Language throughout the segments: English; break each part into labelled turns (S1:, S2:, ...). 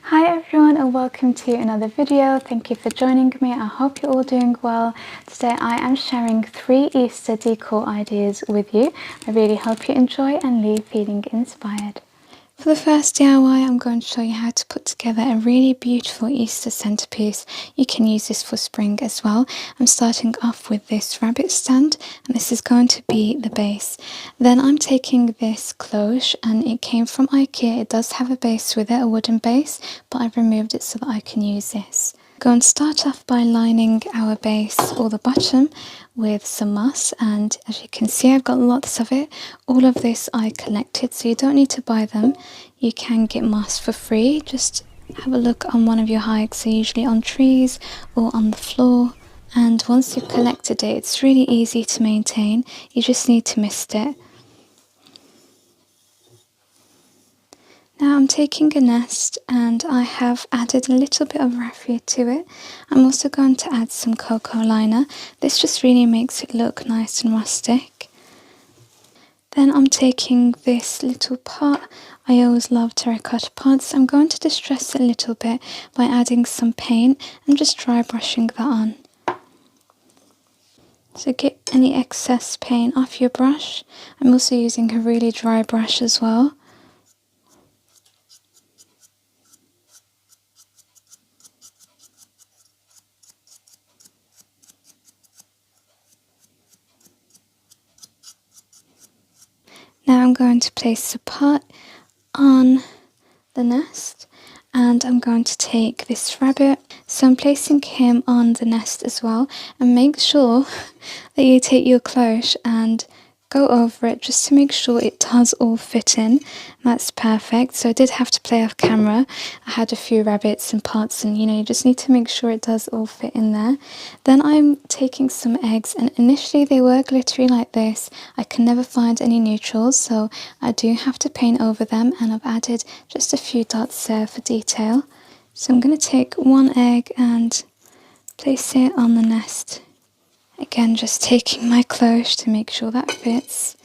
S1: Hi everyone and welcome to another video. Thank you for joining me. I hope you're all doing well. Today I am sharing 3 Easter decor ideas with you. I really hope you enjoy and leave feeling inspired. For the first DIY, I'm going to show you how to put together a really beautiful Easter centerpiece. You can use this for spring as well. I'm starting off with this rabbit stand, and this is going to be the base. Then I'm taking this cloche, and it came from IKEA. It does have a base with it, a wooden base, but I've removed it so that I can use this. Going to start off by lining our base or the bottom with some moss, and as you can see I've got lots of it. All of this I collected, so you don't need to buy them. You can get moss for free. Just have a look on one of your hikes. They're usually on trees or on the floor, and once you've collected it, it's really easy to maintain. You just need to mist it. Now I'm taking a nest and I have added a little bit of raffia to it. I'm also going to add some cocoa liner. This just really makes it look nice and rustic. Then I'm taking this little pot. I always love terracotta pots. I'm going to distress it a little bit by adding some paint and just dry brushing that on. So get any excess paint off your brush. I'm also using a really dry brush as well. Now I'm going to place the pot on the nest, and I'm going to take this rabbit. So I'm placing him on the nest as well, and make sure that you take your cloche and go over it just to make sure it does all fit in. That's perfect. So I did have to play off camera. I had a few rabbits and pots, and you just need to make sure it does all fit in there. Then I'm taking some eggs, and initially they were glittery like this. I can never find any neutrals, so I do have to paint over them, and I've added just a few dots there for detail. So I'm going to take one egg and place it on the nest. Again, just taking my cloche to make sure that fits,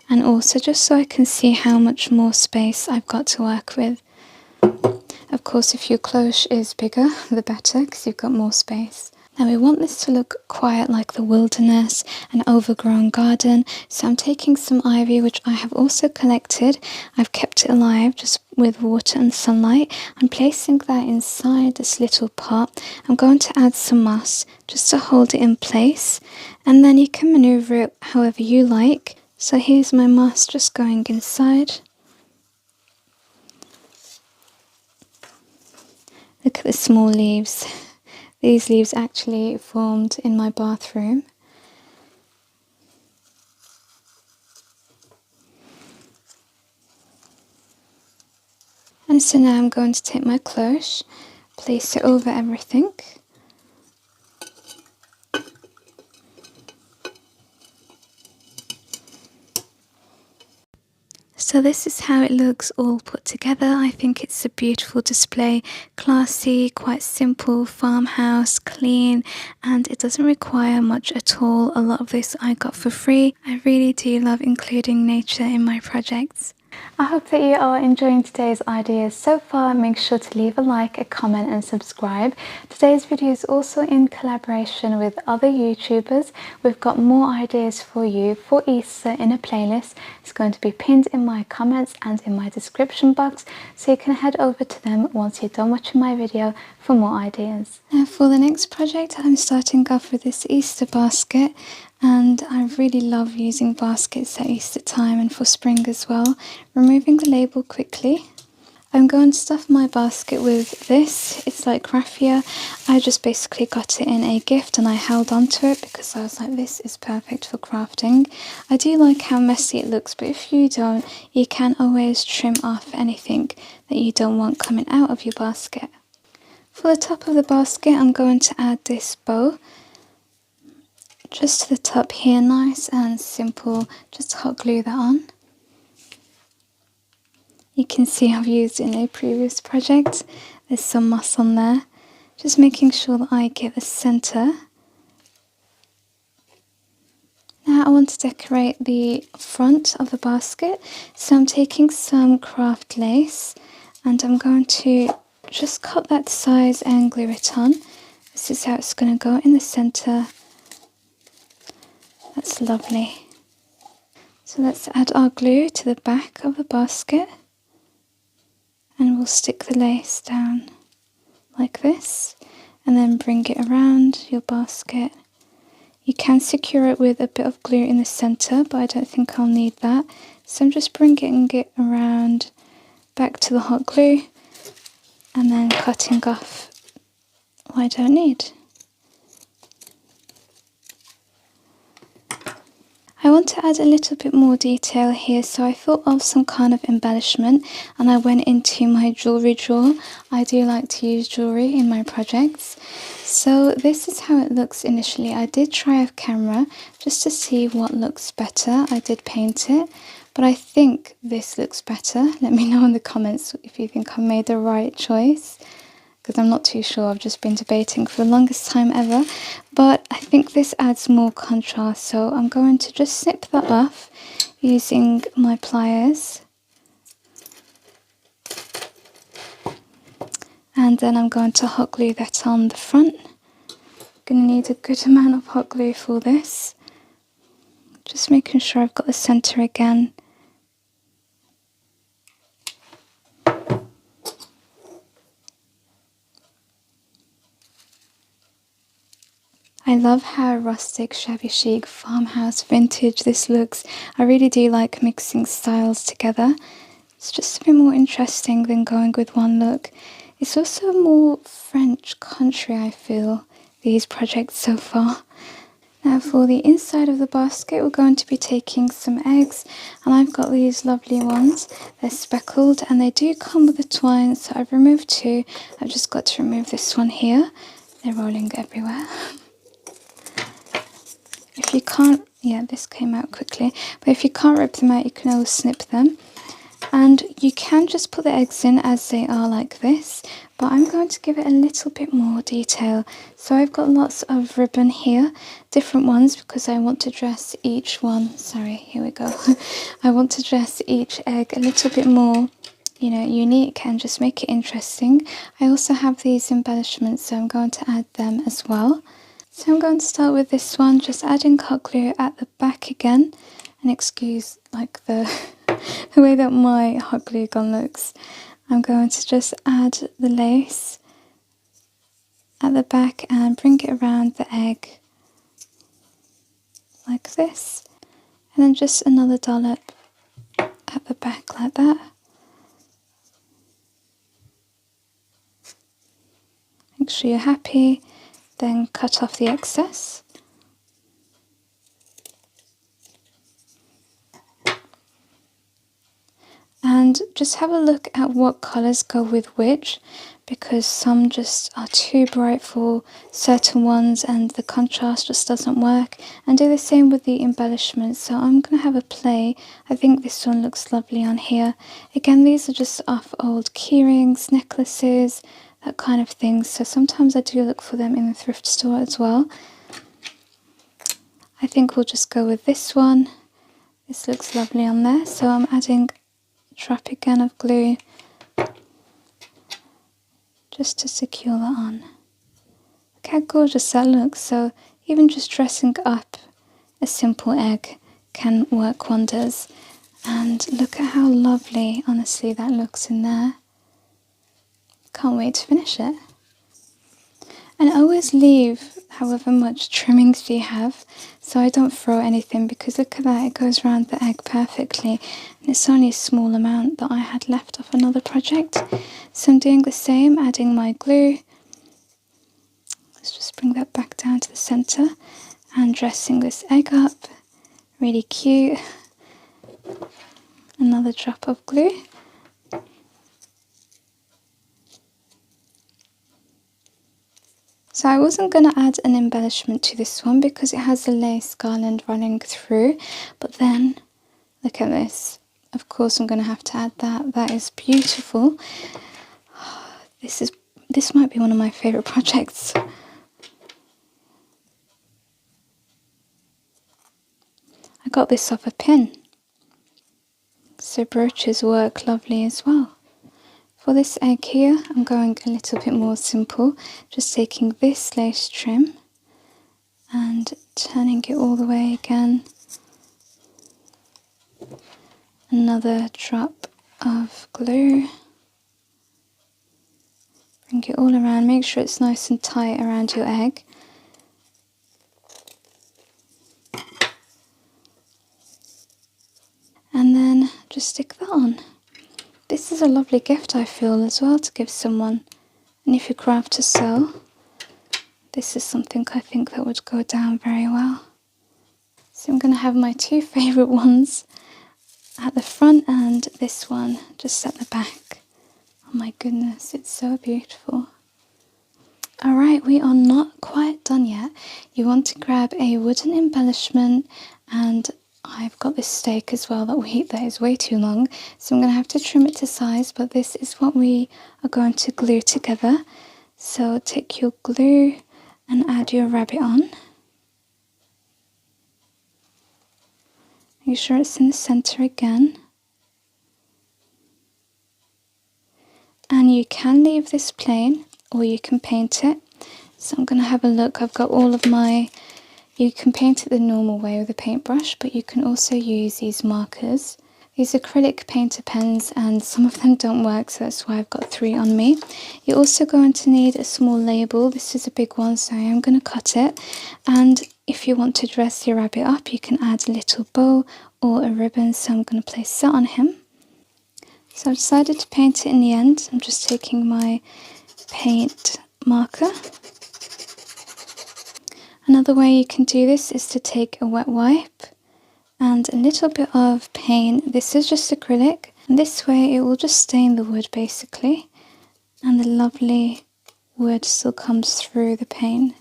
S1: and also just so I can see how much more space I've got to work with. Of course, if your cloche is bigger, the better, because you've got more space. Now we want this to look quiet, like the wilderness, an overgrown garden. So I'm taking some ivy, which I have also collected. I've kept it alive just with water and sunlight. I'm placing that inside this little pot. I'm going to add some moss just to hold it in place, and then you can maneuver it however you like. So here's my moss just going inside. Look at the small leaves. These leaves actually formed in my bathroom. And so now I'm going to take my cloche, place it over everything. So this is how it looks all put together. I think it's a beautiful display, classy, quite simple, farmhouse, clean, and it doesn't require much at all. A lot of this I got for free. I really do love including nature in my projects. I hope that you are enjoying today's ideas so far. Make sure to leave a like, a comment and subscribe. Today's video is also in collaboration with other YouTubers. We've got more ideas for you for Easter in a playlist. It's going to be pinned in my comments and in my description box, so you can head over to them once you're done watching my video for more ideas. Now for the next project, I'm starting off with this Easter basket. And I really love using baskets at Easter time and for spring as well. Removing the label quickly. I'm going to stuff my basket with this. It's like raffia. I just basically got it in a gift and I held on to it because I was like, this is perfect for crafting. I do like how messy it looks, but if you don't, you can always trim off anything that you don't want coming out of your basket. For the top of the basket, I'm going to add this bow. Just to the top here, nice and simple, just hot glue that on. You can see I've used it in a previous project. There's some moss on there. Just making sure that I get the centre. Now I want to decorate the front of the basket, so I'm taking some craft lace and I'm going to just cut that size and glue it on. This is how it's going to go in the center. That's lovely. So let's add our glue to the back of the basket, and we'll stick the lace down like this, and then bring it around your basket. You can secure it with a bit of glue in the center, but I don't think I'll need that. So I'm just bringing it around back to the hot glue and then cutting off what I don't need. I want to add a little bit more detail here, so I thought of some kind of embellishment and I went into my jewellery drawer. I do like to use jewellery in my projects. So this is how it looks initially. I did try off camera just to see what looks better. I did paint it, but I think this looks better. Let me know in the comments if you think I made the right choice, because I'm not too sure. I've just been debating for the longest time ever, but I think this adds more contrast, so I'm going to just snip that off using my pliers, and then I'm going to hot glue that on the front. I'm going to need a good amount of hot glue for this, just making sure I've got the center again. I love how rustic, shabby chic, farmhouse, vintage this looks. I really do like mixing styles together. It's just a bit more interesting than going with one look. It's also more French country, I feel, these projects so far. Now for the inside of the basket, we're going to be taking some eggs, and I've got these lovely ones. They're speckled and they do come with a twine, so I've removed two. I've just got to remove this one here. They're rolling everywhere. If you can't, yeah, this came out quickly, but if you can't rip them out, you can always snip them. And you can just put the eggs in as they are like this, but I'm going to give it a little bit more detail. So I've got lots of ribbon here, different ones, because I want to dress each one, sorry, here we go. I want to dress each egg a little bit more, you know, unique and just make it interesting. I also have these embellishments, so I'm going to add them as well. So I'm going to start with this one, just adding hot glue at the back again, and excuse like the way that my hot glue gun looks. I'm going to just add the lace at the back and bring it around the egg like this, and then just another dollop at the back like that. Make sure you're happy. Then cut off the excess. And just have a look at what colours go with which, because some just are too bright for certain ones and the contrast just doesn't work. And do the same with the embellishments. So I'm going to have a play. I think this one looks lovely on here. Again, these are just off old key rings, necklaces, that kind of thing, so sometimes I do look for them in the thrift store as well. I think we'll just go with this one. This looks lovely on there, so I'm adding a drop again of glue just to secure that on. Look how gorgeous that looks. So even just dressing up a simple egg can work wonders, and look at how lovely, honestly, that looks in there. Can't wait to finish it. And always leave however much trimmings you have, so I don't throw anything, because look at that, it goes around the egg perfectly, and it's only a small amount that I had left off another project. So I'm doing the same, adding my glue. Let's just bring that back down to the center and dressing this egg up. Really cute. Another drop of glue. So I wasn't going to add an embellishment to this one because it has a lace garland running through, but then look at this. Of course I'm going to have to add that. That is beautiful. This might be one of my favourite projects. I got this off a pin, so brooches work lovely as well For this egg here, I'm going a little bit more simple, just taking this lace trim and turning it all the way again. Another drop of glue. Bring it all around, make sure it's nice and tight around your egg. And then just stick that on. This is a lovely gift, I feel, as well, to give someone. And if you craft to sell, this is something I think that would go down very well. So I'm going to have my two favourite ones at the front and this one just at the back. Oh my goodness, it's so beautiful. Alright, we are not quite done yet. You want to grab a wooden embellishment, and I've got this stake as well that is way too long, so I'm going to have to trim it to size, but this is what we are going to glue together. So take your glue and add your rabbit on. Make sure it's in the centre again. And you can leave this plain or you can paint it. So I'm going to have a look. I've got all of my... You can paint it the normal way with a paintbrush, but you can also use these markers. These acrylic painter pens, and some of them don't work, so that's why I've got 3 on me. You're also going to need a small label. This is a big one, so I am going to cut it. And if you want to dress your rabbit up, you can add a little bow or a ribbon, so I'm going to place that on him. So I've decided to paint it in the end. I'm just taking my paint marker. Another way you can do this is to take a wet wipe and a little bit of paint. This is just acrylic, and this way it will just stain the wood basically, and the lovely wood still comes through the paint.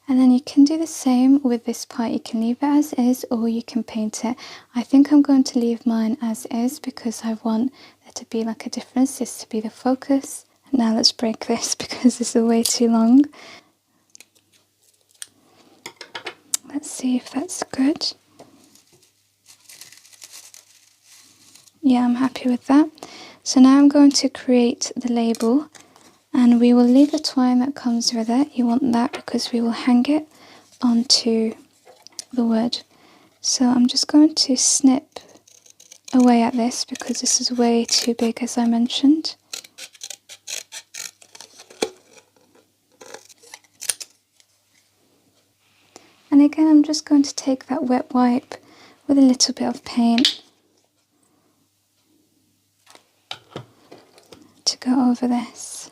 S1: And then you can do the same with this part. You can leave it as is or you can paint it. I think I'm going to leave mine as is because I want there to be like a difference, this to be the focus. Now let's break this because this is way too long. Let's see if that's good. Yeah, I'm happy with that. So now I'm going to create the label, and we will leave the twine that comes with it. You want that because we will hang it onto the wood. So I'm just going to snip away at this because this is way too big, as I mentioned. And again, I'm just going to take that wet wipe with a little bit of paint to go over this.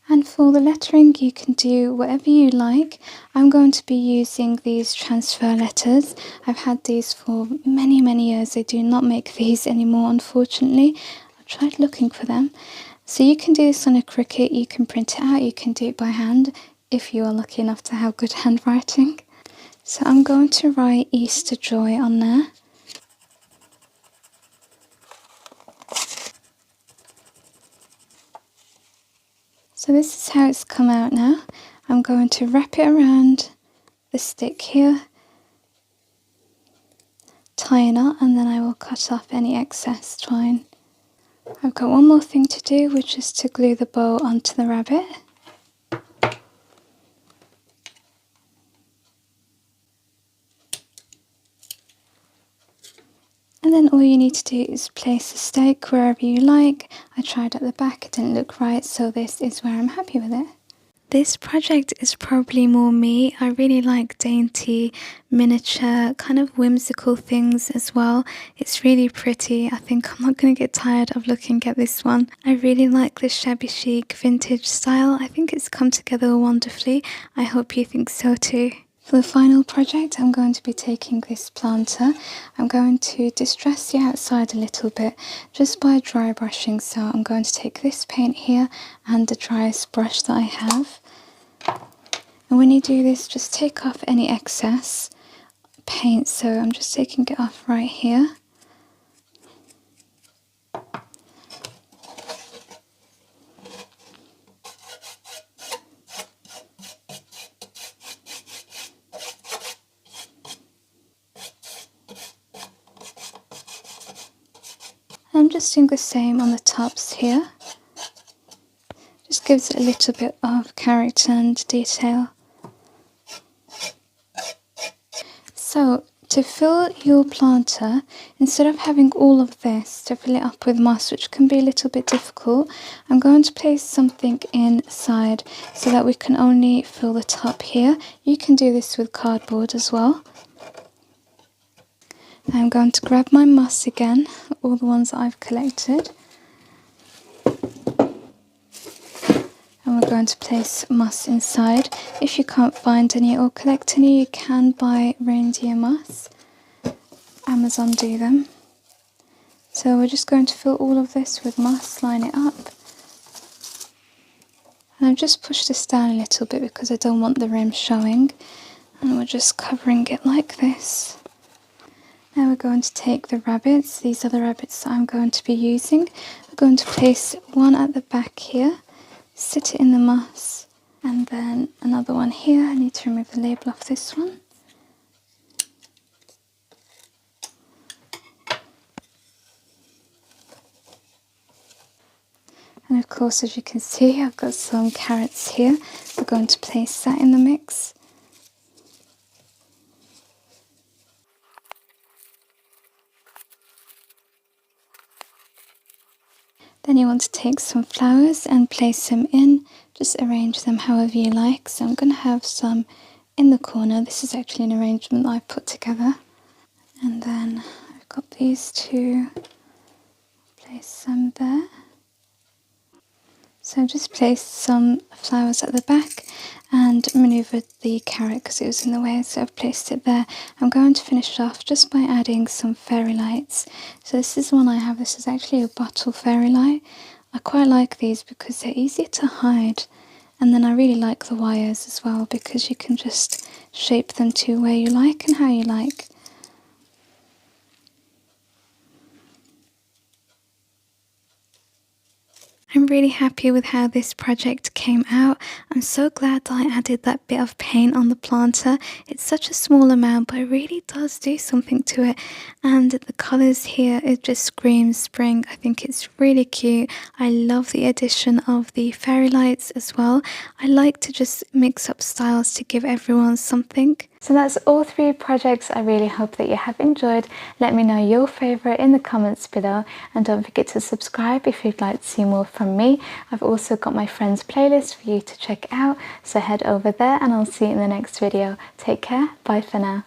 S1: And for the lettering, you can do whatever you like. I'm going to be using these transfer letters. I've had these for many, many years. They do not make these anymore, unfortunately. I've tried looking for them. So you can do this on a Cricut, you can print it out, you can do it by hand if you are lucky enough to have good handwriting. So I'm going to write Easter Joy on there. So this is how it's come out now. I'm going to wrap it around the stick here, tie a knot, and then I will cut off any excess twine. I've got one more thing to do, which is to glue the bow onto the rabbit. And then all you need to do is place the stake wherever you like. I tried at the back, it didn't look right, so this is where I'm happy with it. This project is probably more me. I really like dainty, miniature, kind of whimsical things as well. It's really pretty. I think I'm not going to get tired of looking at this one. I really like this shabby chic vintage style. I think it's come together wonderfully. I hope you think so too. For the final project, I'm going to be taking this planter. I'm going to distress the outside a little bit just by dry brushing. So I'm going to take this paint here and the driest brush that I have. And when you do this, just take off any excess paint. So I'm just taking it off right here. And I'm just doing the same on the tops here. Just gives it a little bit of character and detail. So to fill your planter, instead of having all of this to fill it up with moss, which can be a little bit difficult, I'm going to place something inside so that we can only fill the top here. You can do this with cardboard as well. I'm going to grab my moss again, all the ones that I've collected. And we're going to place moss inside. If you can't find any or collect any, you can buy reindeer moss. Amazon do them. So we're just going to fill all of this with moss, line it up. And I've just pushed this down a little bit because I don't want the rim showing. And we're just covering it like this. Now we're going to take the rabbits. These are the rabbits that I'm going to be using. We're going to place one at the back here. Sit it in the moss, and then another one here. I need to remove the label off this one. And of course, as you can see, I've got some carrots here. We're going to place that in the mix. Then you want to take some flowers and place them in. Just arrange them however you like. So I'm going to have some in the corner. This is actually an arrangement that I put together. And then I've got these two. Place them there. So I've just placed some flowers at the back and manoeuvred the carrot because it was in the way, so I've placed it there. I'm going to finish off just by adding some fairy lights. So this is the one I have. This is actually a bottle fairy light. I quite like these because they're easier to hide, and then I really like the wires as well because you can just shape them to where you like and how you like. I'm really happy with how this project came out. I'm so glad that I added that bit of paint on the planter. It's such a small amount, but it really does do something to it. And the colours here, it just screams spring. I think it's really cute. I love the addition of the fairy lights as well. I like to just mix up styles to give everyone something. So that's all 3 projects. I really hope that you have enjoyed. Let me know your favourite in the comments below, and don't forget to subscribe if you'd like to see more from me. I've also got my friends playlist for you to check out, so head over there and I'll see you in the next video. Take care, bye for now.